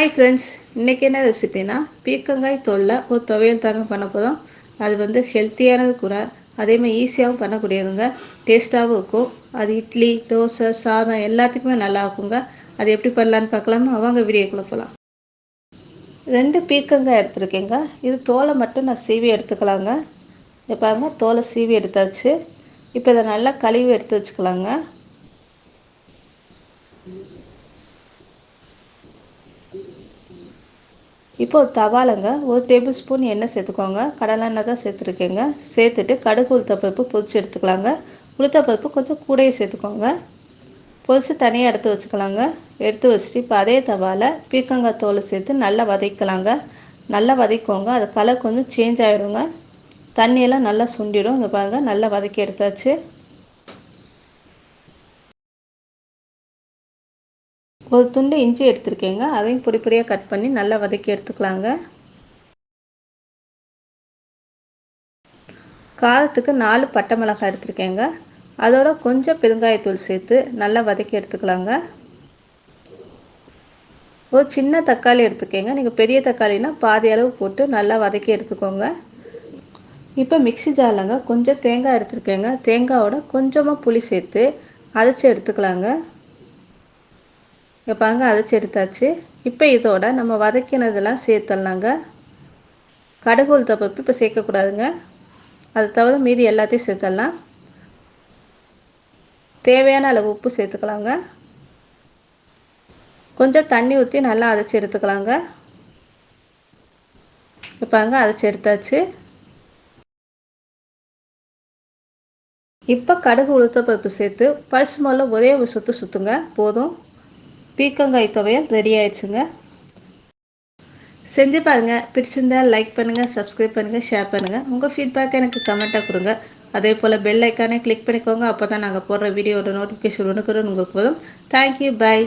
Hi friends, இன்றைக்கி என்ன ரெசிபினா பீர்க்கங்காய் தோலில் ஒரு துவையல் தாங்க பண்ண போதும். அது வந்து ஹெல்த்தியானது கூட, அதேமாதிரி ஈஸியாகவும் பண்ணக்கூடியதுங்க. டேஸ்ட்டாகவும் இருக்கும். அது இட்லி, தோசை, சாதம் எல்லாத்துக்குமே நல்லா இருக்குங்க. அது எப்படி பண்ணலான்னு பார்க்கலாமா? அவங்க வீடியோக்குள்ளே போகலாம். 2 பீர்க்கங்காய் எடுத்துருக்கேங்க. இது தோலை மட்டும் நான் சீவி எடுத்துக்கலாங்க. பாருங்க, தோலை சீவி எடுத்தாச்சு. இப்போ இதை நல்லா கழுவி எடுத்து வச்சுக்கலாங்க. இப்போ ஒரு தவாலைங்க 1 டேபிள் ஸ்பூன் எண்ணெய் சேர்த்துக்கோங்க. கடலெண்ணெய் தான் சேர்த்துருக்கேங்க. சேர்த்துட்டு கடுகு உளுத்தப்பருப்பு பொரிச்சு எடுத்துக்கலாங்க. உளுத்தப்பருப்பு கொஞ்சம் கூடயே சேர்த்துக்கோங்க. பொரிச்சு தனியாக எடுத்து வச்சுக்கலாங்க. எடுத்து வச்சுட்டு இப்போ அதே தவாவில் பீர்க்கங்காய் தோலை சேர்த்து நல்லா வதக்கலாங்க. நல்லா வதக்கிக்கோங்க. அது கலர் கொஞ்சம் சேஞ்ச் ஆகிடுங்க. தண்ணியெல்லாம் நல்லா சுண்டிடும். இங்கே பாருங்கள், நல்லா வதக்கி எடுத்தாச்சு. ஒரு துண்டு இஞ்சி எடுத்துருக்கேங்க. அதையும் பொடி பொடியாக கட் பண்ணி நல்லா வதக்கி எடுத்துக்கலாங்க. காரத்துக்கு 4 பட்டை மிளகாய் எடுத்துருக்கேங்க. அதோட கொஞ்சம் பெருங்காயத்தூள் சேர்த்து நல்லா வதக்கி எடுத்துக்கலாங்க. ஒரு சின்ன தக்காளி எடுத்துக்கோங்க. நீங்கள் பெரிய தக்காளினா பாதி அளவு போட்டு நல்லா வதக்கி எடுத்துக்கோங்க. இப்போ மிக்ஸி ஜார்லங்க கொஞ்சம் தேங்காய் எடுத்துருக்கேங்க. தேங்காயோட கொஞ்சமாக புளி சேர்த்து அரைச்சி எடுத்துக்கலாங்க. இப்போ பாருங்க, அரைச்சி எடுத்தாச்சு. இப்போ இதோட நம்ம வதக்கினதெல்லாம் சேர்த்துடலாங்க. கடுகு உளுத்தப்பருப்பு இப்போ சேர்க்கக்கூடாதுங்க. அது தவிர மீதி எல்லாத்தையும் சேர்த்துடலாம். தேவையான அளவு உப்பு சேர்த்துக்கலாங்க. கொஞ்சம் தண்ணி ஊற்றி நல்லா அரைச்சி எடுத்துக்கலாங்க. இப்போங்க அரைச்சி எடுத்தாச்சு. இப்போ கடுகு உளுத்தப்பருப்பு சேர்த்து பல்ஸ் மோடில் ஒரே ஒரு சுற்று சுற்றுங்க, போதும். பீர்க்கங்காய் துவையல் ரெடி ஆயிடுச்சுங்க. செஞ்சு பாருங்கள். பிடிச்சிருந்தா லைக் பண்ணுங்கள், சப்ஸ்கிரைப் பண்ணுங்கள், ஷேர் பண்ணுங்கள். உங்கள் ஃபீட்பேக்கை எனக்கு கமெண்ட்டாக கொடுங்க. அதே போல் பெல் ஐக்கானே கிளிக் பண்ணிக்கோங்க. அப்போ தான் நாங்கள் போடுற வீடியோட நோட்டிஃபிகேஷன் உங்களுக்கு வரும். Thank you, by.